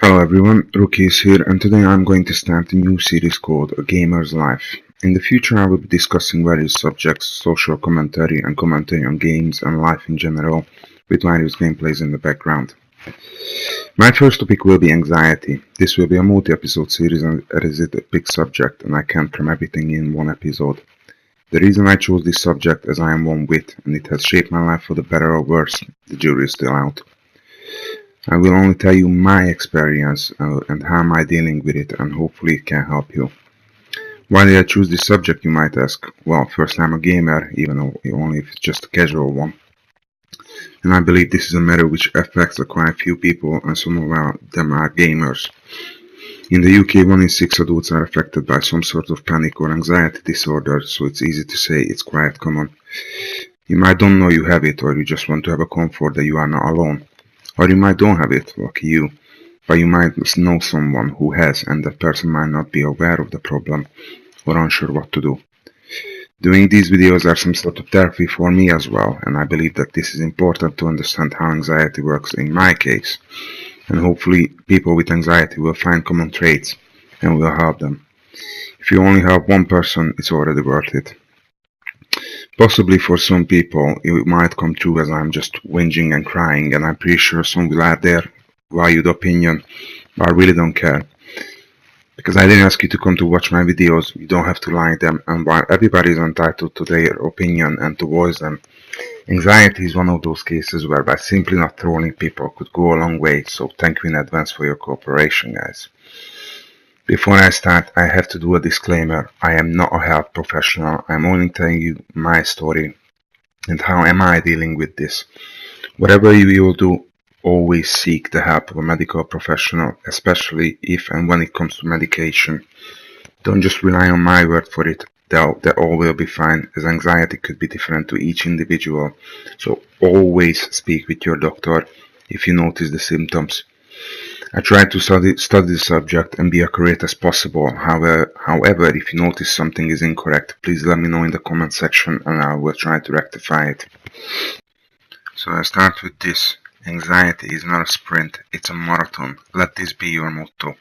Hello everyone, Rookie is here, and today I'm going to start a new series called A Gamer's Life. In the future I will be discussing various subjects, social commentary and commentary on games and life in general, with various gameplays in the background. My first topic will be anxiety. This will be a multi-episode series as it is a big subject and I can't cram everything in one episode. The reason I chose this subject is I am one with, and it has shaped my life for the better or worse. The jury is still out. I will only tell you my experience and how am I dealing with it, and hopefully it can help you. Why did I choose this subject, you might ask? Well, first, I'm a gamer, even though only if it's just a casual one. And I believe this is a matter which affects quite a few people, and some of them are gamers. In the UK, 1 in 6 adults are affected by some sort of panic or anxiety disorder, so it's easy to say it's quite common. You might don't know you have it, or you just want to have a comfort that you are not alone. Or you might don't have it, lucky you, but you might know someone who has, and that person might not be aware of the problem or unsure what to do. Doing these videos are some sort of therapy for me as well, and I believe that this is important to understand how anxiety works in my case, and hopefully people with anxiety will find common traits and will help them. If you only help one person, it's already worth it. Possibly for some people it might come true as I'm just whinging and crying, and I'm pretty sure some will add their valued opinion, but I really don't care. Because I didn't ask you to come to watch my videos, you don't have to like them, and while everybody is entitled to their opinion and to voice them, anxiety is one of those cases where by simply not trolling people could go a long way, so thank you in advance for your cooperation, guys. Before I start, I have to do a disclaimer. I am not a health professional. I'm only telling you my story and how am I dealing with this. Whatever you will do, always seek the help of a medical professional, especially if and when it comes to medication. Don't just rely on my word for it. That all will be fine, as anxiety could be different to each individual. So always speak with your doctor if you notice the symptoms. I try to study the subject and be accurate as possible. However, if you notice something is incorrect, please let me know in the comment section and I will try to rectify it. So I start with this. Anxiety is not a sprint, it's a marathon. Let this be your motto.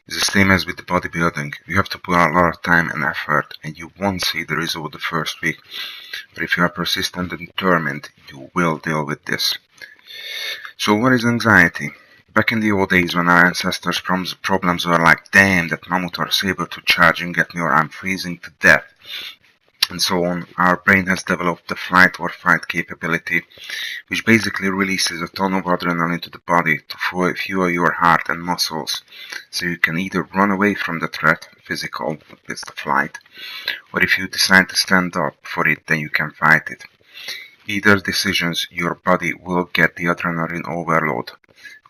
It's the same as with the bodybuilding. You have to put a lot of time and effort and you won't see the result the first week. But if you are persistent and determined, you will deal with this. So what is anxiety? Back in the old days when our ancestors' problems were like, damn, that mammoth or saber-tooth charging at me, or I'm freezing to death, and so on, our brain has developed the flight or fight capability, which basically releases a ton of adrenaline to the body to fuel your heart and muscles, so you can either run away from the threat, physical, it's the flight, or if you decide to stand up for it, then you can fight it. Either decisions, your body will get the adrenaline overload.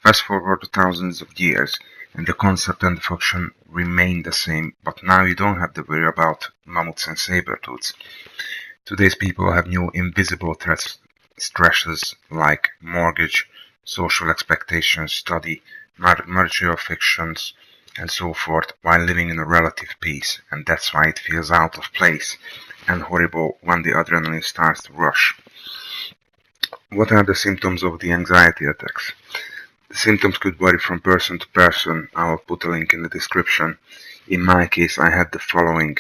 Fast forward to thousands of years, and the concept and the function remain the same, but now you don't have to worry about mammoths and saber-tooths. Today's people have new invisible stresses like mortgage, social expectations, study, marital fictions, and so forth, while living in a relative peace, and that's why it feels out of place and horrible when the adrenaline starts to rush. What are the symptoms of the anxiety attacks? The symptoms could vary from person to person. I will put a link in the description. In my case, I had the following.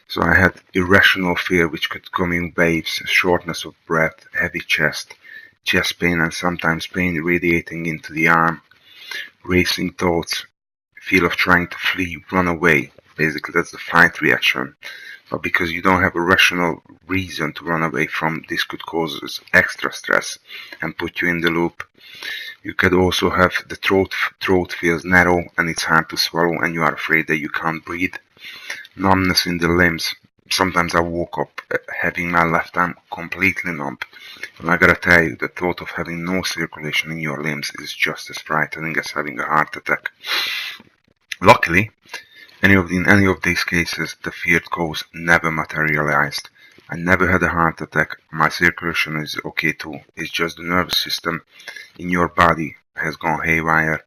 So I had irrational fear, which could come in waves, shortness of breath, heavy chest pain, and sometimes pain radiating into the arm, racing thoughts, feel of trying to flee, run away. Basically, that's the fight reaction. But because you don't have a rational reason to run away from, this could cause extra stress and put you in the loop. You could also have the throat feels narrow and it's hard to swallow and you are afraid that you can't breathe. Numbness in the limbs. Sometimes I woke up having my left arm completely numb. And I gotta tell you, the thought of having no circulation in your limbs is just as frightening as having a heart attack. Luckily, in any of these cases, the feared cause never materialized. I never had a heart attack. My circulation is okay too. It's just the nervous system in your body has gone haywire.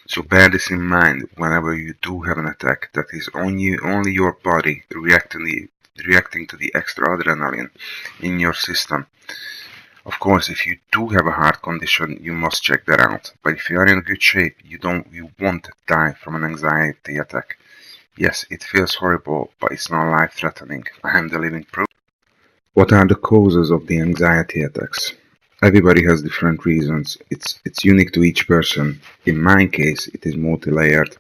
So bear this in mind whenever you do have an attack, that is only your body reacting to the extra adrenaline in your system. Of course, if you do have a heart condition, you must check that out. But if you are in good shape, you won't die from an anxiety attack. Yes, it feels horrible, but it's not life-threatening. I am the living proof. What are the causes of the anxiety attacks? Everybody has different reasons. It's unique to each person. In my case, it is multi-layered.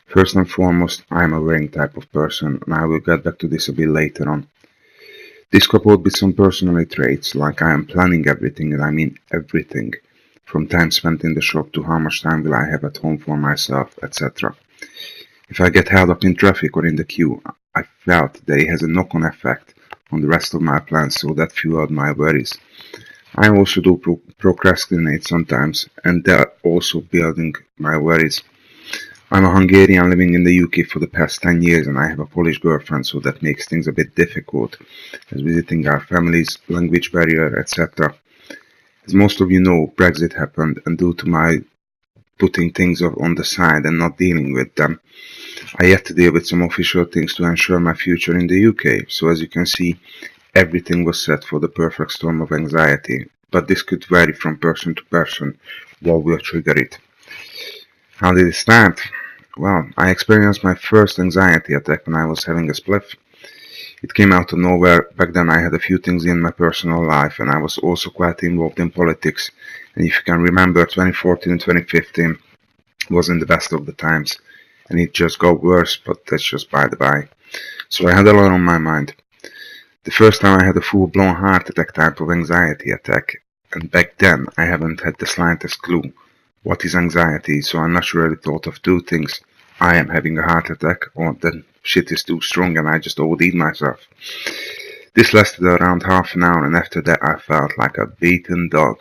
First and foremost, I am a worrying type of person, and I will get back to this a bit later on. This coupled with some personality traits, like I am planning everything, and I mean everything, from time spent in the shop to how much time will I have at home for myself, etc. If I get held up in traffic or in the queue, I felt that it has a knock-on effect on the rest of my plans, so that fueled my worries. I also do procrastinate sometimes, and that also building my worries. I'm a Hungarian living in the UK for the past 10 years, and I have a Polish girlfriend, so that makes things a bit difficult, as visiting our families, language barrier, etc. As most of you know, Brexit happened, and due to my putting things on the side and not dealing with them, I had to deal with some official things to ensure my future in the UK. So as you can see, everything was set for the perfect storm of anxiety, but this could vary from person to person what will trigger it. How did it start? Well, I experienced my first anxiety attack when I was having a spliff. It came out of nowhere. Back then I had a few things in my personal life, and I was also quite involved in politics. And if you can remember, 2014 and 2015 wasn't the best of the times, and it just got worse, but that's just by the by. So I had a lot on my mind. The first time I had a full-blown heart attack type of anxiety attack, and back then I haven't had the slightest clue what is anxiety, so I naturally thought of two things. I am having a heart attack, or the shit is too strong and I just OD'd myself. This lasted around half an hour, and after that I felt like a beaten dog.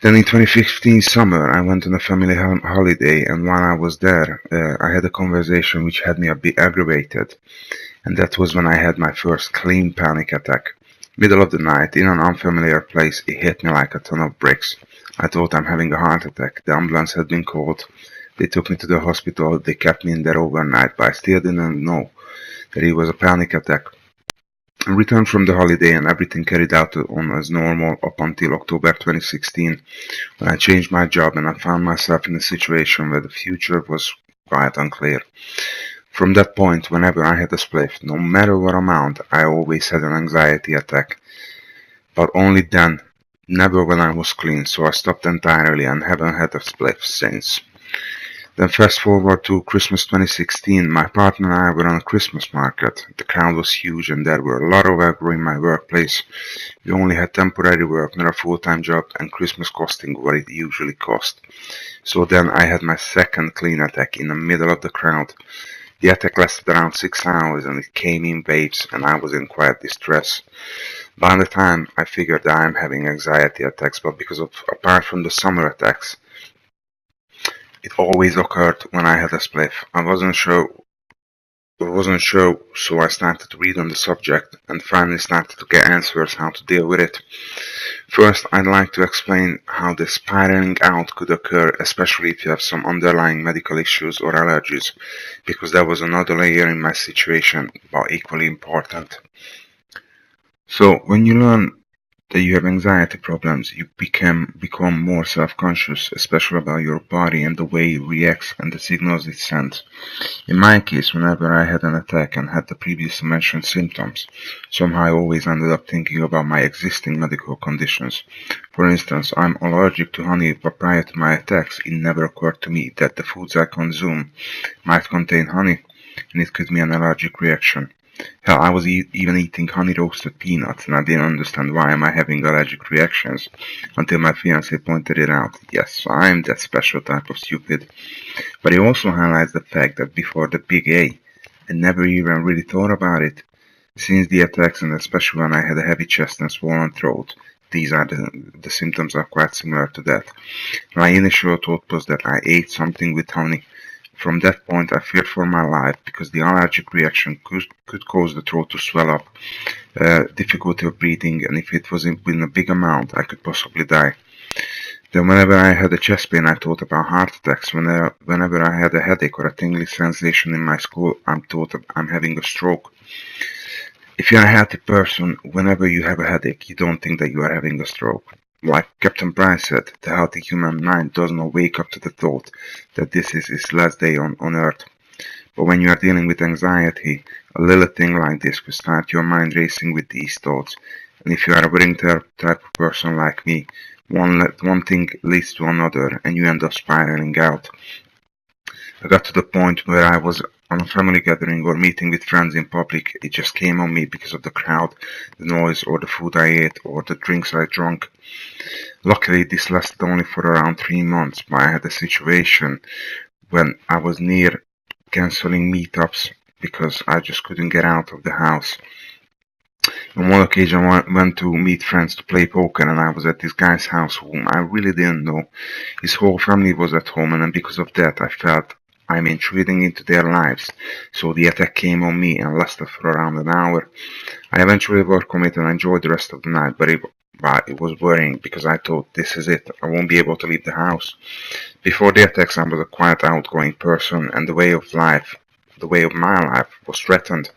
Then in 2015 summer I went on a family holiday, and while I was there I had a conversation which had me a bit aggravated, and that was when I had my first clean panic attack. Middle of the night, in an unfamiliar place, it hit me like a ton of bricks. I thought I'm having a heart attack. The ambulance had been called. They took me to the hospital. They kept me in there overnight, but I still didn't know that it was a panic attack. I returned from the holiday and everything carried out on as normal up until October 2016, when I changed my job and I found myself in a situation where the future was quite unclear. From that point, whenever I had a spliff, no matter what amount, I always had an anxiety attack. But only then, never when I was clean, so I stopped entirely and haven't had a spliff since. Then fast forward to Christmas 2016, my partner and I were on a Christmas market. The crowd was huge and there were a lot of aggro in my workplace. We only had temporary work, not a full-time job, and Christmas costing what it usually cost. So then I had my second clean attack in the middle of the crowd. The attack lasted around 6 hours and it came in waves, and I was in quite distress. By the time I figured that I'm having anxiety attacks, but because of, apart from the summer attacks, it always occurred when I had a spliff. I wasn't sure, so I started to read on the subject and finally started to get answers how to deal with it. First, I'd like to explain how the spiraling out could occur, especially if you have some underlying medical issues or allergies, because that was another layer in my situation, but equally important. So, when you learn that you have anxiety problems, you become more self-conscious, especially about your body and the way it reacts and the signals it sends. In my case, whenever I had an attack and had the previously mentioned symptoms, somehow I always ended up thinking about my existing medical conditions. For instance, I'm allergic to honey, but prior to my attacks, it never occurred to me that the foods I consume might contain honey, and it could be an allergic reaction. Hell, I was even eating honey-roasted peanuts, and I didn't understand why am I having allergic reactions, until my fiancé pointed it out. Yes, I am that special type of stupid. But it also highlights the fact that before the big A, I never even really thought about it. Since the attacks, and especially when I had a heavy chest and swollen throat, the symptoms are quite similar to that. My initial thought was that I ate something with honey. From that point, I feared for my life because the allergic reaction could cause the throat to swell up, difficulty of breathing, and if it was in a big amount, I could possibly die. Then whenever I had a chest pain, I thought about heart attacks. Whenever I had a headache or a tingling sensation in my skull, I thought I'm having a stroke. If you're a healthy person, whenever you have a headache, you don't think that you are having a stroke. Like Captain Price said, the healthy human mind does not wake up to the thought that this is his last day on Earth. But when you are dealing with anxiety, a little thing like this will start your mind racing with these thoughts. And if you are a worrying type of person like me, one thing leads to another and you end up spiraling out. I got to the point where I was on a family gathering or meeting with friends in public. It just came on me because of the crowd, the noise, or the food I ate, or the drinks I drank. Luckily, this lasted only for around 3 months, but I had a situation when I was near cancelling meetups because I just couldn't get out of the house. On one occasion, I went to meet friends to play poker, and I was at this guy's house whom I really didn't know. His whole family was at home, and because of that, I felt I'm intruding into their lives. So the attack came on me and lasted for around an hour. I eventually overcome it and enjoyed the rest of the night, but it was worrying because I thought, this is it, I won't be able to leave the house. Before the attacks, I was a quiet, outgoing person, and the way of my life was threatened.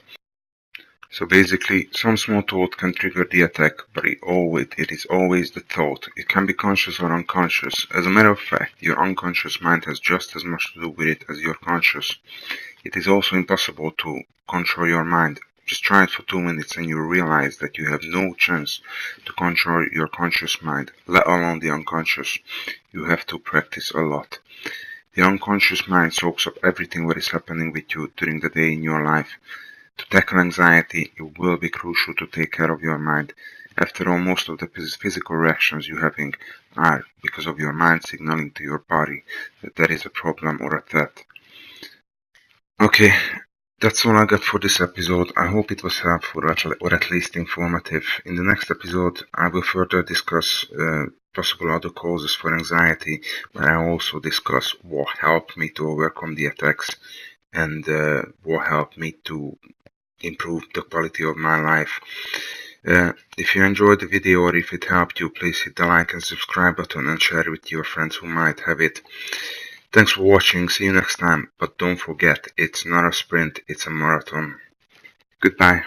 So basically, some small thought can trigger the attack, but it is always the thought. It can be conscious or unconscious. As a matter of fact, your unconscious mind has just as much to do with it as your conscious. It is also impossible to control your mind. Just try it for 2 minutes and you will realize that you have no chance to control your conscious mind, let alone the unconscious. You have to practice a lot. The unconscious mind soaks up everything what is happening with you during the day in your life. To tackle anxiety, it will be crucial to take care of your mind. After all, most of the physical reactions you're having are because of your mind signaling to your body that there is a problem or a threat. Okay, that's all I got for this episode. I hope it was helpful or at least informative. In the next episode, I will further discuss possible other causes for anxiety, but I also discuss what helped me to overcome the attacks and what helped me to improve the quality of my life. If you enjoyed the video or if it helped you, please hit the like and subscribe button and share it with your friends who might have it. Thanks for watching, see you next time, but don't forget, it's not a sprint, it's a marathon. Goodbye.